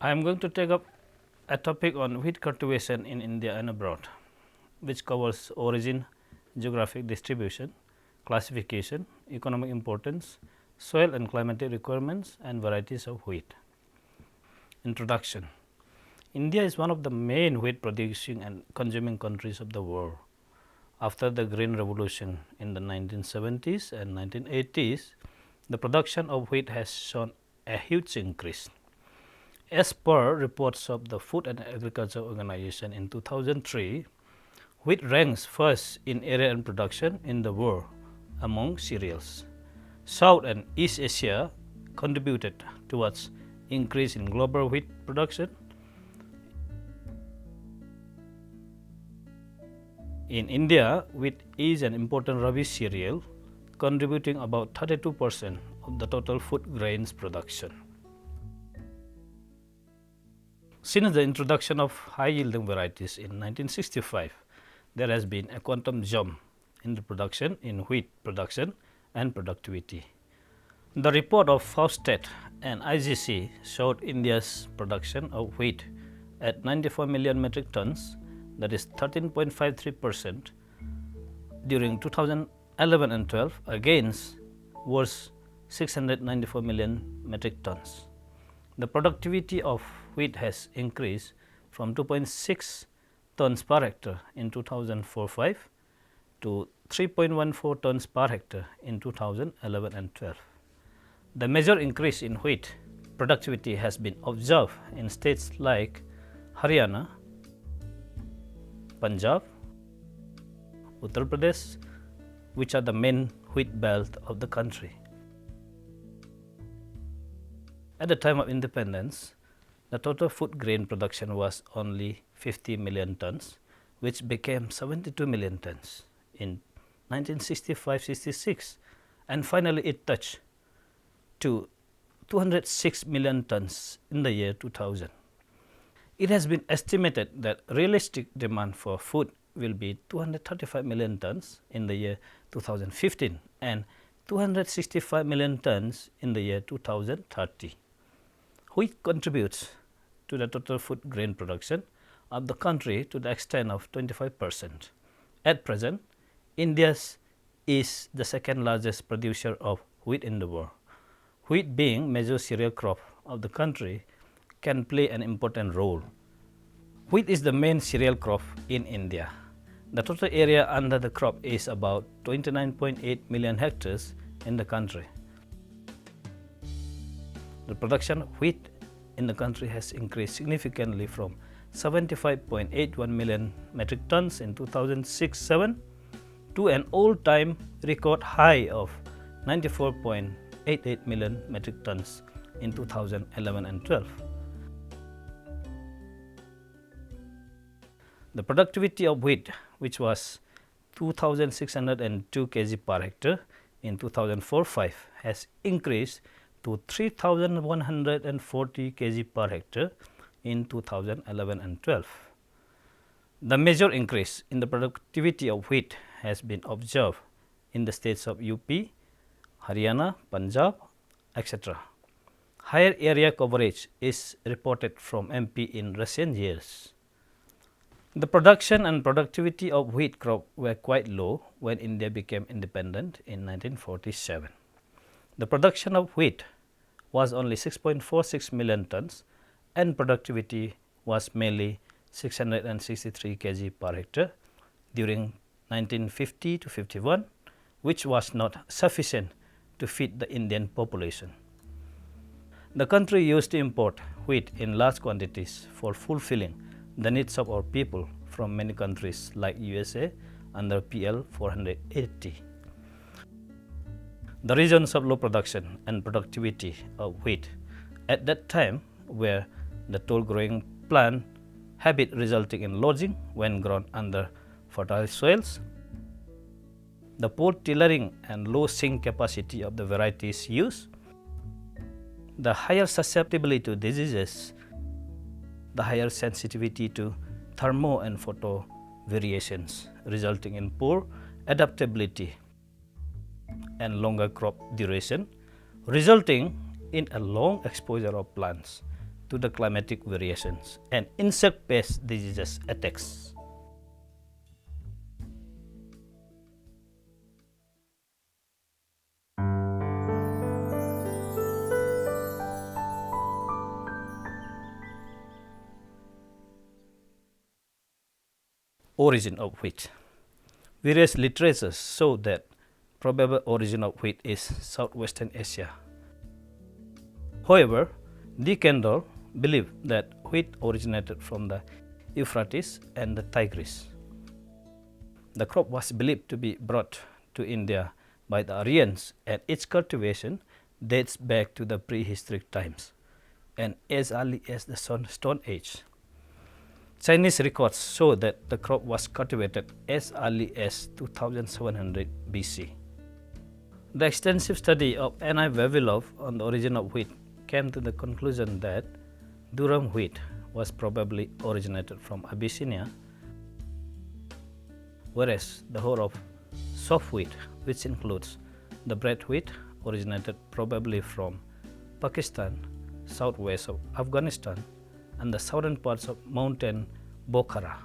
I am going to take up a topic on wheat cultivation in India and abroad, which covers origin, geographic distribution, classification, economic importance, soil and climatic requirements, and varieties of wheat. Introduction. India is one of the main wheat producing and consuming countries of the world. After the Green Revolution in the 1970s and 1980s, the production of wheat has shown a huge increase. As per reports of the Food and Agriculture Organization in 2003, wheat ranks first in area and production in the world among cereals. South and East Asia contributed towards increase in global wheat production. In India, wheat is an important Rabi cereal, contributing about 32% of the total food grains production. Since the introduction of high-yielding varieties in 1965, there has been a quantum jump in the production in wheat production and productivity. The report of Faustet and IGC showed India's production of wheat at 94 million metric tons, that is 13.53% during 2011 and 12 against was 694 million metric tons. The productivity of wheat has increased from 2.6 tons per hectare in 2004-5 to 3.14 tons per hectare in 2011 and 12. The major increase in wheat productivity has been observed in states like Haryana, Punjab, Uttar Pradesh, which are the main wheat belt of the country. At the time of independence, the total food grain production was only 50 million tons, which became 72 million tons in 1965-66, and finally it touched to 206 million tons in the year 2000. It has been estimated that realistic demand for food will be 235 million tons in the year 2015 and 265 million tons in the year 2030. Wheat contributes to the total food grain production of the country to the extent of 25%. At present, India is the second largest producer of wheat in the world. Wheat, being major cereal crop of the country, can play an important role. Wheat is the main cereal crop in India. The total area under the crop is about 29.8 million hectares in the country. The production of wheat in the country has increased significantly from 75.81 million metric tons in 2006-07 to an all-time record high of 94.88 million metric tons in 2011 and 12. The productivity of wheat, which was 2,602 kg per hectare in 2004-05, has increased to 3,140 kg per hectare in 2011 and 12. The major increase in the productivity of wheat has been observed in the states of UP, Haryana, Punjab, etc. Higher area coverage is reported from MP in recent years. The production and productivity of wheat crop were quite low when India became independent in 1947. The production of wheat was only 6.46 million tons and productivity was mainly 663 kg per hectare during 1950-51, which was not sufficient to feed the Indian population. The country used to import wheat in large quantities for fulfilling the needs of our people from many countries like USA under PL 480. The reasons of low production and productivity of wheat at that time were the tall growing plant habit resulting in lodging when grown under fertile soils, the poor tillering and low sink capacity of the varieties used, the higher susceptibility to diseases, the higher sensitivity to thermo and photo variations resulting in poor adaptability and longer crop duration, resulting in a long exposure of plants to the climatic variations and insect pest diseases attacks. Origin of wheat. Various literatures show that probable origin of wheat is Southwestern Asia. However, De Kendall believed that wheat originated from the Euphrates and the Tigris. The crop was believed to be brought to India by the Aryans, and its cultivation dates back to the prehistoric times and as early as the Stone Age. Chinese records show that the crop was cultivated as early as 2700 BC. The extensive study of N.I. Vavilov on the origin of wheat came to the conclusion that durum wheat was probably originated from Abyssinia, whereas the whole of soft wheat, which includes the bread wheat, originated probably from Pakistan, southwest of Afghanistan, and the southern parts of mountain Bokhara.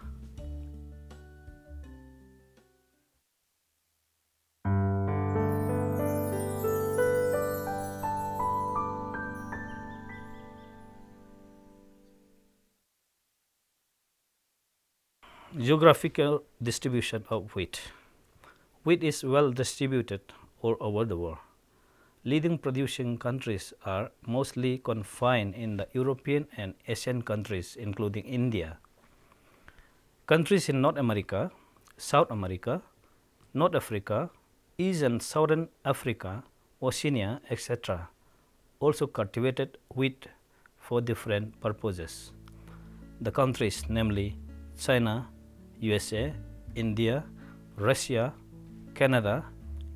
Geographical distribution of wheat. Wheat is well distributed all over the world. Leading producing countries are mostly confined in the European and Asian countries, including India. Countries in North America, South America, North Africa, East and Southern Africa, Oceania, etc. also cultivated wheat for different purposes. The countries, namely China, USA, India, Russia, Canada,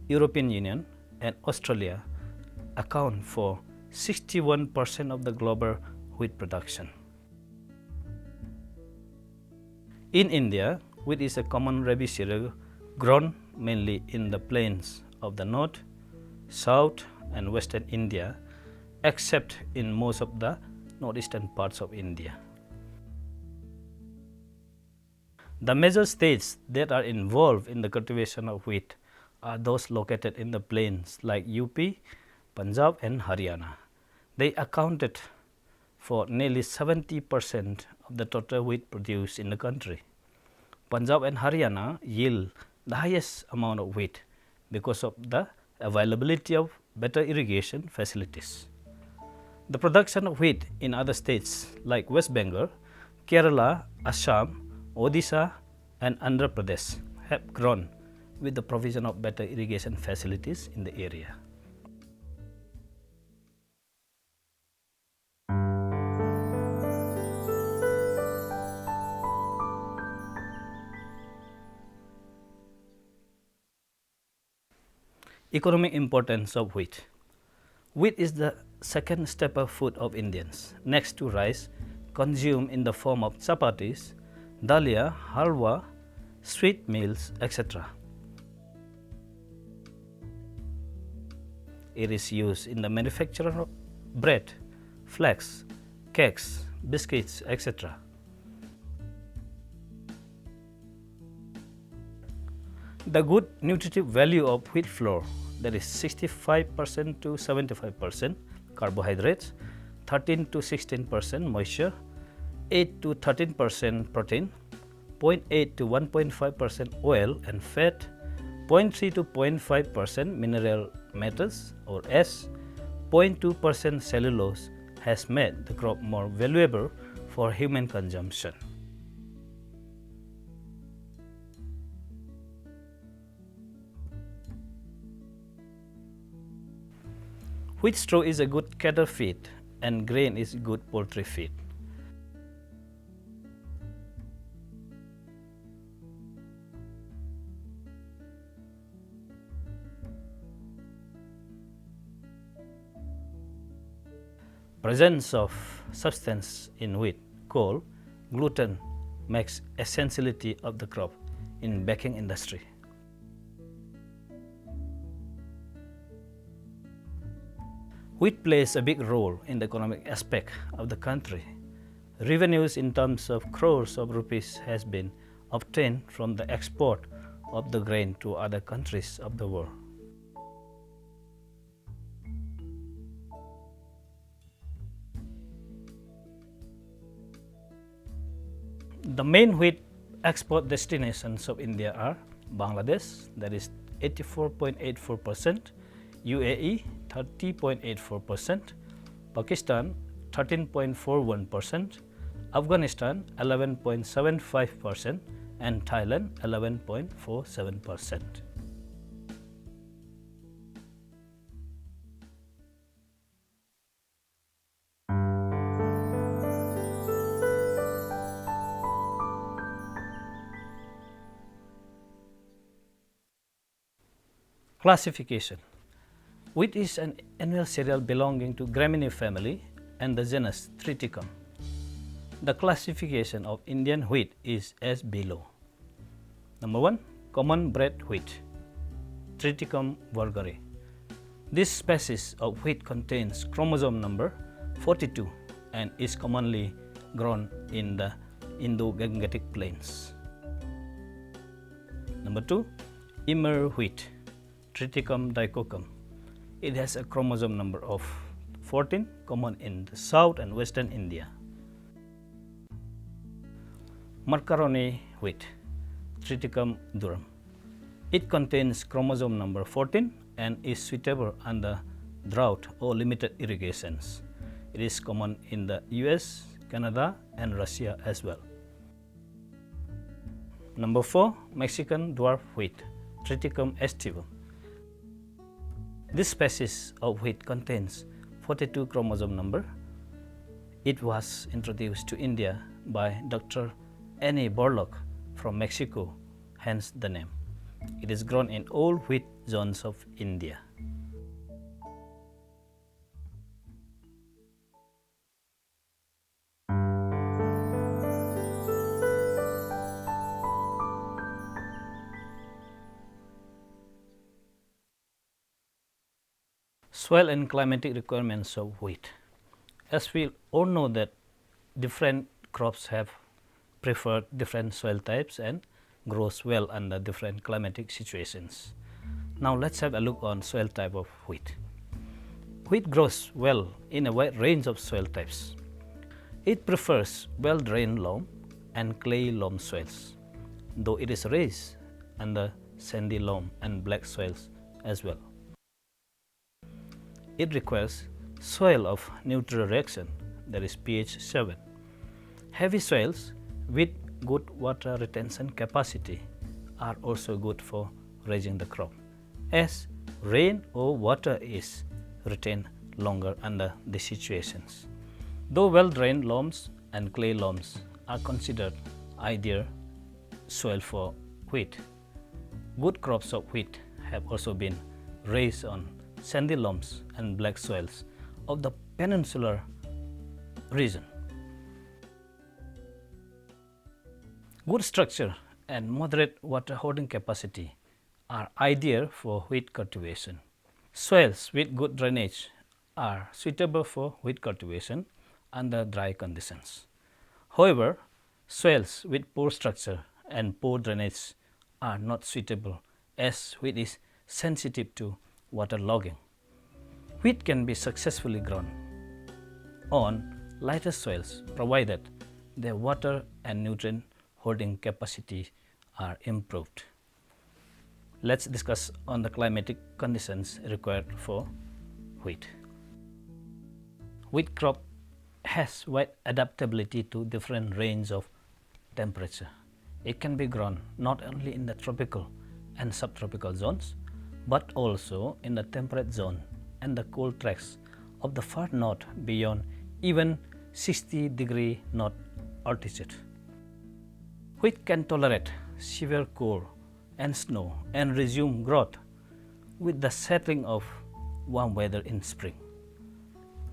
European Union, and Australia, account for 61% of the global wheat production. In India, wheat is a common Rabi cereal grown mainly in the plains of the north, south, and western India, except in most of the northeastern parts of India. The major states that are involved in the cultivation of wheat are those located in the plains like UP, Punjab, and Haryana. They accounted for nearly 70% of the total wheat produced in the country. Punjab and Haryana yield the highest amount of wheat because of the availability of better irrigation facilities. The production of wheat in other states like West Bengal, Kerala, Assam, Odisha, and Andhra Pradesh have grown with the provision of better irrigation facilities in the area. Economic importance of wheat. Wheat is the second staple food of Indians, next to rice, consumed in the form of chapatis, dalia, halwa, sweet meals, etc. It is used in the manufacture of bread, flax, cakes, biscuits, etc. The good nutritive value of wheat flour, that is 65% to 75% carbohydrates, 13 to 16% moisture, 8 to 13% protein, 0.8 to 1.5% oil and fat, 0.3 to 0.5% mineral metals or S, 0.2% cellulose has made the crop more valuable for human consumption. Wheat straw is a good cattle feed and grain is good poultry feed. Presence of substance in wheat, coal, gluten makes essentiality of the crop in baking industry. Wheat plays a big role in the economic aspect of the country. Revenues in terms of crores of rupees has been obtained from the export of the grain to other countries of the world. The main wheat export destinations of India are Bangladesh, that is 84.84%, UAE 30.84%, Pakistan 13.41%, Afghanistan 11.75%, and Thailand 11.47%. Classification. Wheat is an annual cereal belonging to Graminea family and the genus Triticum. The classification of Indian wheat is as below. Number 1. Common bread wheat, Triticum vulgare. This species of wheat contains chromosome number 42 and is commonly grown in the Indo-Gangetic plains. Number 2. Emmer wheat, Triticum dicoccum. It has a chromosome number of 14, common in the south and western India. Macaroni wheat, Triticum durum. It contains chromosome number 14 and is suitable under drought or limited irrigations. It is common in the US, Canada, and Russia as well. Number 4. Mexican dwarf wheat, Triticum aestivum. This species of wheat contains 42 chromosome number. It was introduced to India by Dr. Annie Borlaug from Mexico, hence the name. It is grown in all wheat zones of India. Soil and climatic requirements of wheat. As we all know that different crops have preferred different soil types and grows well under different climatic situations. Now let's have a look on soil type of wheat. Wheat grows well in a wide range of soil types. It prefers well-drained loam and clay loam soils, though it is raised under sandy loam and black soils as well. It requires soil of neutral reaction, that is pH 7. Heavy soils with good water retention capacity are also good for raising the crop, as rain or water is retained longer under these situations. Though well-drained loams and clay loams are considered ideal soil for wheat, good crops of wheat have also been raised on sandy loams and black soils of the peninsular region. Good structure and moderate water holding capacity are ideal for wheat cultivation. Soils with good drainage are suitable for wheat cultivation under dry conditions. However, soils with poor structure and poor drainage are not suitable, as wheat is sensitive to waterlogging. Wheat can be successfully grown on lighter soils provided their water and nutrient holding capacity are improved. Let's discuss on the climatic conditions required for wheat. Wheat crop has wide adaptability to different range of temperature. It can be grown not only in the tropical and subtropical zones, but also in the temperate zone and the cold tracts of the far north beyond even 60-degree north altitude. Wheat can tolerate severe cold and snow and resume growth with the settling of warm weather in spring.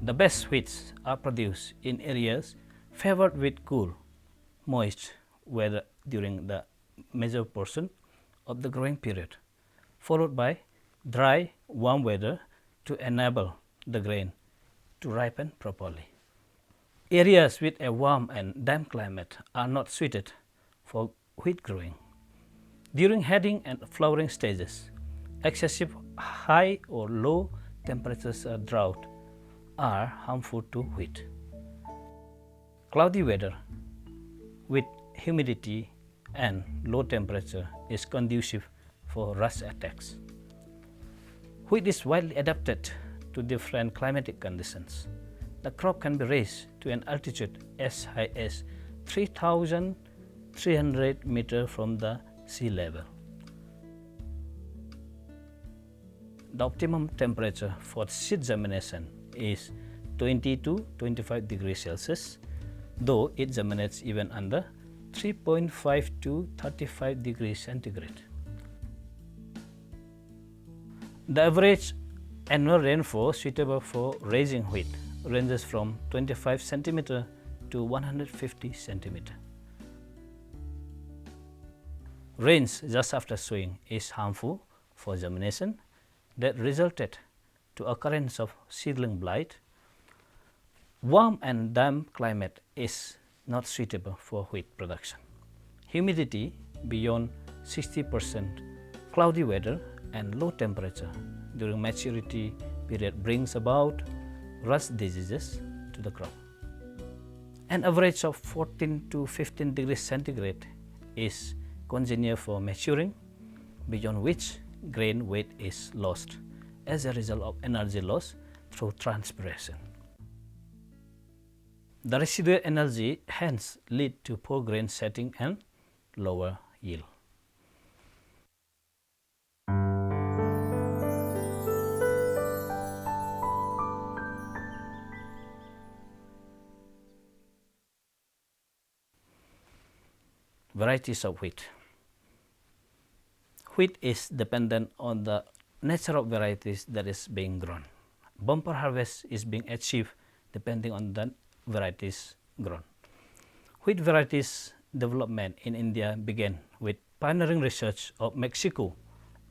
The best wheats are produced in areas favored with cool, moist weather during the major portion of the growing period, followed by dry, warm weather to enable the grain to ripen properly. Areas with a warm and damp climate are not suited for wheat growing. During heading and flowering stages, excessive high or low temperatures or drought are harmful to wheat. Cloudy weather with humidity and low temperature is conducive for rust attacks. Wheat is widely adapted to different climatic conditions. The crop can be raised to an altitude as high as 3,300 meters from the sea level. The optimum temperature for seed germination is 20 to 25 degrees Celsius, though it germinates even under 3.5 to 35 degrees centigrade. The average annual rainfall suitable for raising wheat ranges from 25 cm to 150 cm. Rains just after sowing is harmful for germination that resulted to occurrence of seedling blight. Warm and damp climate is not suitable for wheat production. Humidity beyond 60%, cloudy weather and low temperature during maturity period brings about rust diseases to the crop. An average of 14 to 15 degrees centigrade is congenial for maturing, beyond which grain weight is lost as a result of energy loss through transpiration. The residual energy hence lead to poor grain setting and lower yield. Varieties of wheat. Wheat is dependent on the nature of varieties that is being grown. Bumper harvest is being achieved depending on the varieties grown. Wheat varieties development in India began with pioneering research of Mexico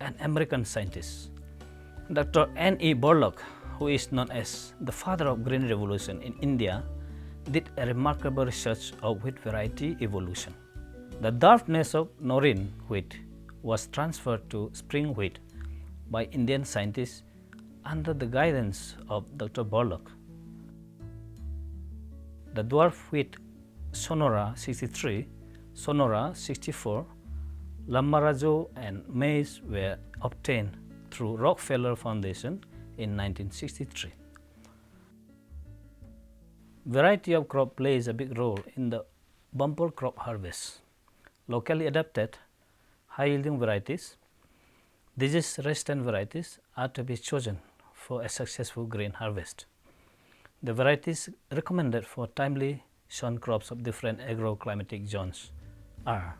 and American scientists. Dr. N.E. Borlaug, who is known as the father of Green Revolution in India, did a remarkable research of wheat variety evolution. The darkness of Noreen wheat was transferred to spring wheat by Indian scientists under the guidance of Dr. Borlaug. The dwarf wheat Sonora 63, Sonora 64, Lamarajo and maize were obtained through Rockefeller Foundation in 1963. Variety of crop plays a big role in the bumper crop harvest. Locally adapted, high-yielding varieties, disease-resistant varieties are to be chosen for a successful grain harvest. The varieties recommended for timely sown crops of different agroclimatic zones are: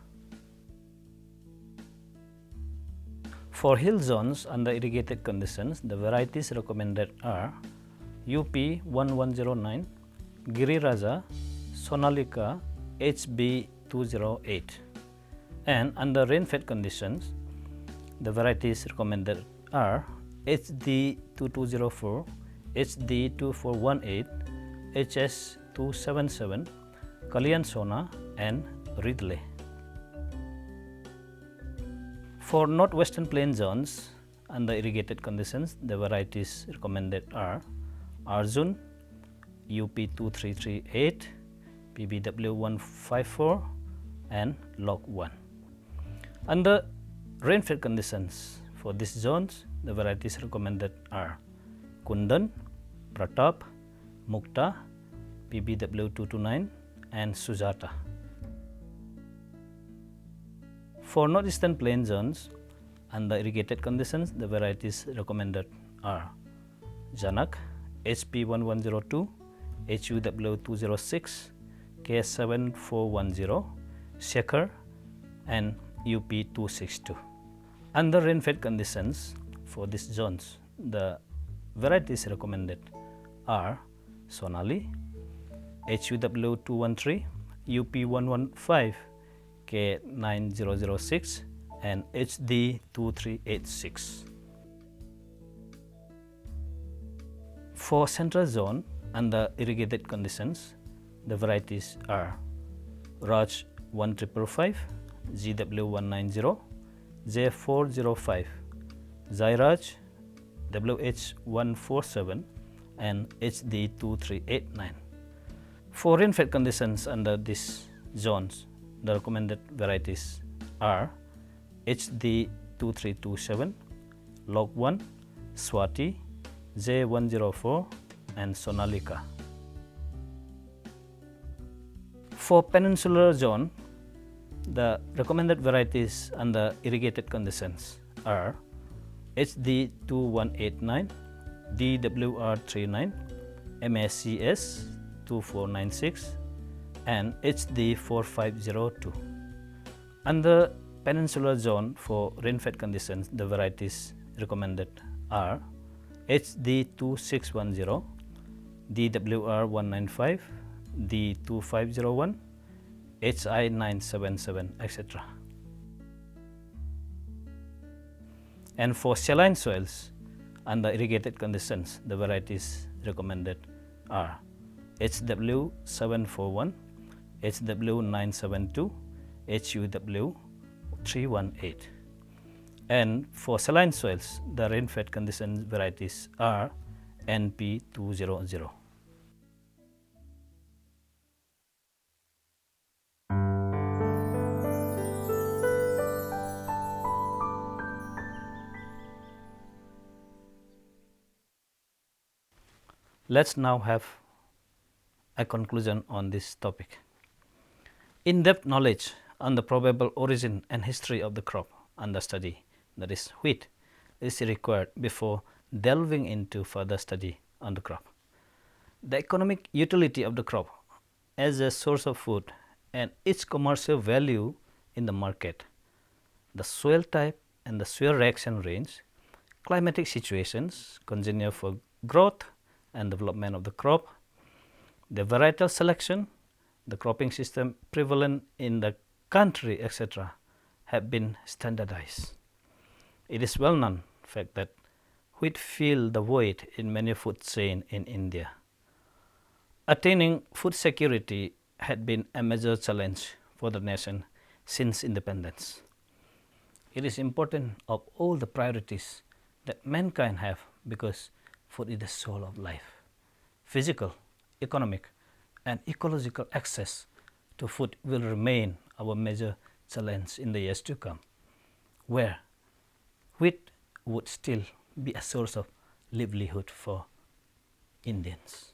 for hill zones under irrigated conditions, the varieties recommended are UP 1109, Giriraja, Sonalika, HB 208. And under rain-fed conditions, the varieties recommended are HD 2204, HD 2418, HS 277, Kalyan Sona, and Ridley. For northwestern plain zones under irrigated conditions, the varieties recommended are Arjun, UP 2338, PBW 154, and Log 1. Under rain-fed conditions for these zones, the varieties recommended are Kundan, Pratap, Mukta, PBW 229, and Sujata. For northeastern plain zones under irrigated conditions, the varieties recommended are Janak, HP 1102, HUW 206, K7410, Shekhar, and UP 262. Under rain-fed conditions for these zones, the varieties recommended are Sonali, HUW 213, UP 115, K9006, and HD 2386. For central zone Under irrigated conditions, the varieties are Raj 1555, GW190, J405, Zairaj, WH147 and HD2389. For rain-fed conditions under these zones, the recommended varieties are HD2327, Log 1, Swati, J104 and Sonalika. For peninsular zone, the recommended varieties under irrigated conditions are HD2189, DWR39, MACS 2496 and HD4502. Under peninsular zone for rain-fed conditions, the varieties recommended are HD2610, DWR195, D2501, HI977, etc. And for saline soils, under irrigated conditions, the varieties recommended are HW741, HW972, HUW318. And for saline soils, the rain-fed conditions varieties are NP200. Let's now have a conclusion on this topic. In-depth knowledge on the probable origin and history of the crop under study, that is wheat, is required before delving into further study on the crop. The economic utility of the crop as a source of food and its commercial value in the market, the soil type and the soil reaction range, climatic situations congenial for growth and development of the crop, the varietal selection, the cropping system prevalent in the country, etc., have been standardized. It is well known fact that wheat fill the void in many food chains in India. Attaining food security had been a major challenge for the nation since independence. It is important of all the priorities that mankind have because food is the soul of life. Physical, economic, and ecological access to food will remain our major challenge in the years to come, where wheat would still be a source of livelihood for Indians.